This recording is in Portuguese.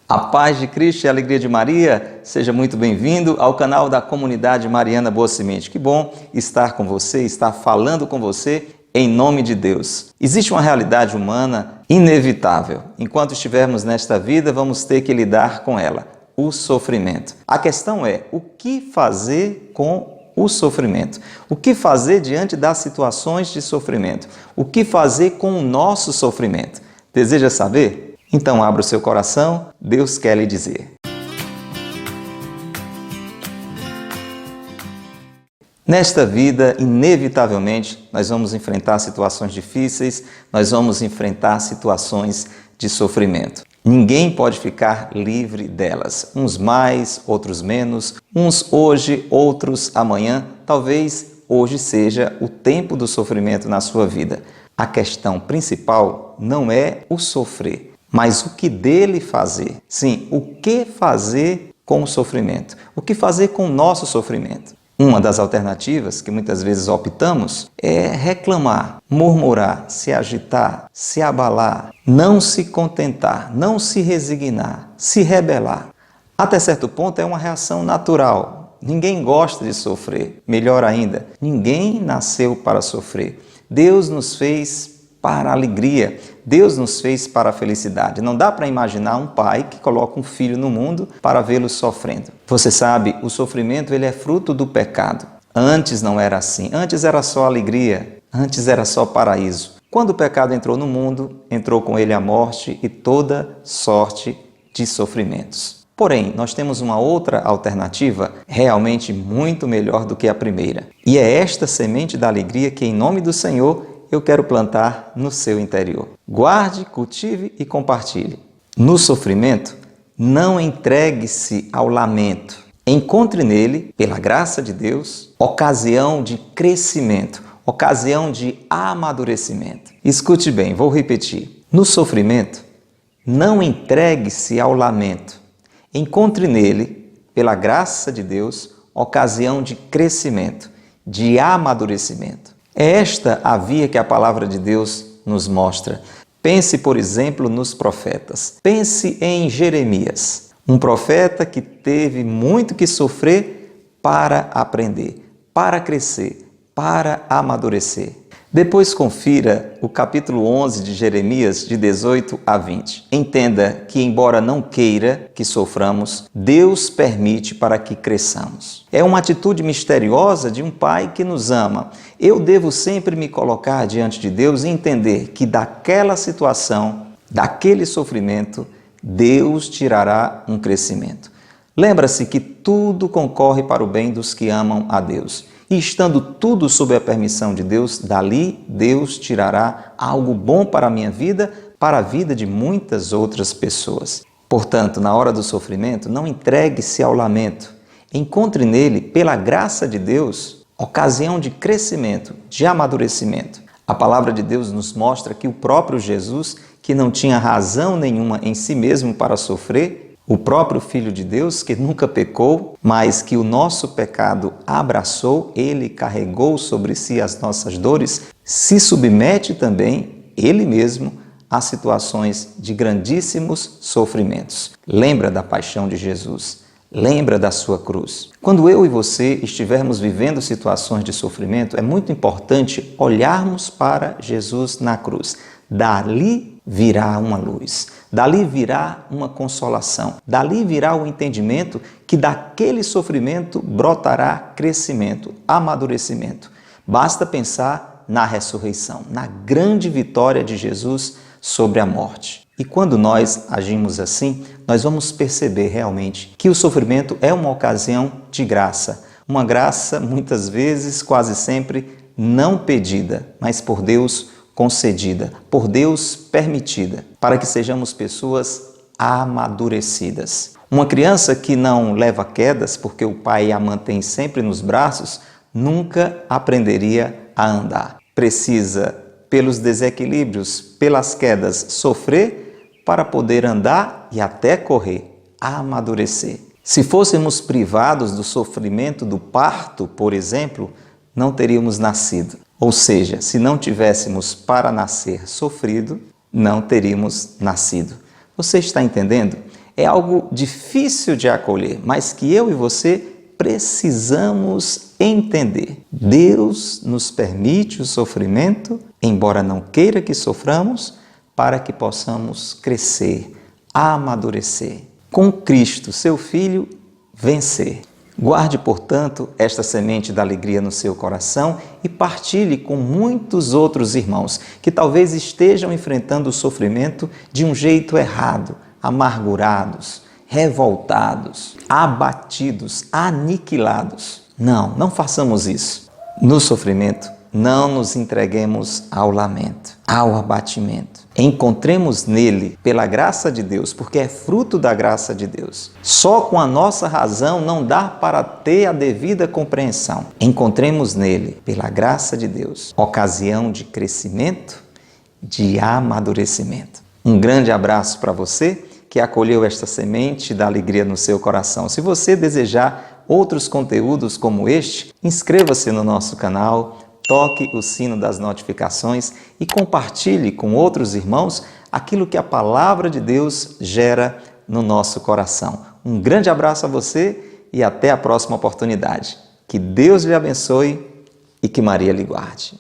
A paz de Cristo e a alegria de Maria, seja muito bem-vindo ao canal da comunidade Mariana Boa Semente. Que bom estar com você, estar falando com você em nome de Deus. Existe uma realidade humana inevitável. Enquanto estivermos nesta vida, vamos ter que lidar com ela, o sofrimento. A questão é, o que fazer com o sofrimento? O que fazer diante das situações de sofrimento? O que fazer com o nosso sofrimento? Deseja saber? Então abra o seu coração, Deus quer lhe dizer. Nesta vida, inevitavelmente, nós vamos enfrentar situações difíceis, nós vamos enfrentar situações de sofrimento. Ninguém pode ficar livre delas, uns mais, outros menos, uns hoje, outros amanhã. Talvez hoje seja o tempo do sofrimento na sua vida. A questão principal não é o sofrer, mas o que dele fazer. Sim, o que fazer com o sofrimento? O que fazer com o nosso sofrimento? Uma das alternativas que muitas vezes optamos é reclamar, murmurar, se agitar, se abalar, não se contentar, não se resignar, se rebelar. Até certo ponto é uma reação natural. Ninguém gosta de sofrer. Melhor ainda, ninguém nasceu para sofrer. Deus nos fez para a alegria. Deus nos fez para a felicidade. Não dá para imaginar um pai que coloca um filho no mundo para vê-lo sofrendo. Você sabe, o sofrimento ele é fruto do pecado. Antes não era assim. Antes era só alegria. Antes era só paraíso. Quando o pecado entrou no mundo, entrou com ele a morte e toda sorte de sofrimentos. Porém, nós temos uma outra alternativa realmente muito melhor do que a primeira. E é esta semente da alegria que, em nome do Senhor, eu quero plantar no seu interior. Guarde, cultive e compartilhe. No sofrimento, não entregue-se ao lamento. Encontre nele, pela graça de Deus, ocasião de crescimento, ocasião de amadurecimento. Escute bem, vou repetir. No sofrimento, não entregue-se ao lamento. Encontre nele, pela graça de Deus, ocasião de crescimento, de amadurecimento. É esta a via que a palavra de Deus nos mostra. Pense, por exemplo, nos profetas. Pense em Jeremias, um profeta que teve muito que sofrer para aprender, para crescer, para amadurecer. Depois confira o capítulo 11 de Jeremias, de 18 a 20. Entenda que, embora não queira que soframos, Deus permite para que cresçamos. É uma atitude misteriosa de um pai que nos ama. Eu devo sempre me colocar diante de Deus e entender que daquela situação, daquele sofrimento, Deus tirará um crescimento. Lembra-se que tudo concorre para o bem dos que amam a Deus. E estando tudo sob a permissão de Deus, dali Deus tirará algo bom para a minha vida, para a vida de muitas outras pessoas. Portanto, na hora do sofrimento, não entregue-se ao lamento. Encontre nele, pela graça de Deus, ocasião de crescimento, de amadurecimento. A palavra de Deus nos mostra que o próprio Jesus, que não tinha razão nenhuma em si mesmo para sofrer, o próprio Filho de Deus, que nunca pecou, mas que o nosso pecado abraçou, ele carregou sobre si as nossas dores, se submete também, ele mesmo, a situações de grandíssimos sofrimentos. Lembra da paixão de Jesus, lembra da sua cruz. Quando eu e você estivermos vivendo situações de sofrimento, é muito importante olharmos para Jesus na cruz. Dali virá uma luz, dali virá uma consolação, dali virá o entendimento que daquele sofrimento brotará crescimento, amadurecimento. Basta pensar na ressurreição, na grande vitória de Jesus sobre a morte. E quando nós agimos assim, nós vamos perceber realmente que o sofrimento é uma ocasião de graça. Uma graça, muitas vezes, quase sempre, não pedida, mas por Deus concedida, por Deus permitida, para que sejamos pessoas amadurecidas. Uma criança que não leva quedas, porque o pai a mantém sempre nos braços, nunca aprenderia a andar. Precisa, pelos desequilíbrios, pelas quedas, sofrer para poder andar e até correr, amadurecer. Se fôssemos privados do sofrimento do parto, por exemplo, não teríamos nascido. Ou seja, se não tivéssemos para nascer sofrido, não teríamos nascido. Você está entendendo? É algo difícil de acolher, mas que eu e você precisamos entender. Deus nos permite o sofrimento, embora não queira que soframos, para que possamos crescer, amadurecer. Com Cristo, seu Filho, vencer. Guarde, portanto, esta semente da alegria no seu coração e partilhe com muitos outros irmãos que talvez estejam enfrentando o sofrimento de um jeito errado, amargurados, revoltados, abatidos, aniquilados. Não façamos isso. No sofrimento, não nos entreguemos ao lamento, ao abatimento. Encontremos nele, pela graça de Deus, porque é fruto da graça de Deus. Só com a nossa razão não dá para ter a devida compreensão. Encontremos nele, pela graça de Deus, ocasião de crescimento, de amadurecimento. Um grande abraço para você que acolheu esta semente da alegria no seu coração. Se você desejar outros conteúdos como este, inscreva-se no nosso canal, toque o sino das notificações e compartilhe com outros irmãos aquilo que a palavra de Deus gera no nosso coração. Um grande abraço a você e até a próxima oportunidade. Que Deus lhe abençoe e que Maria lhe guarde.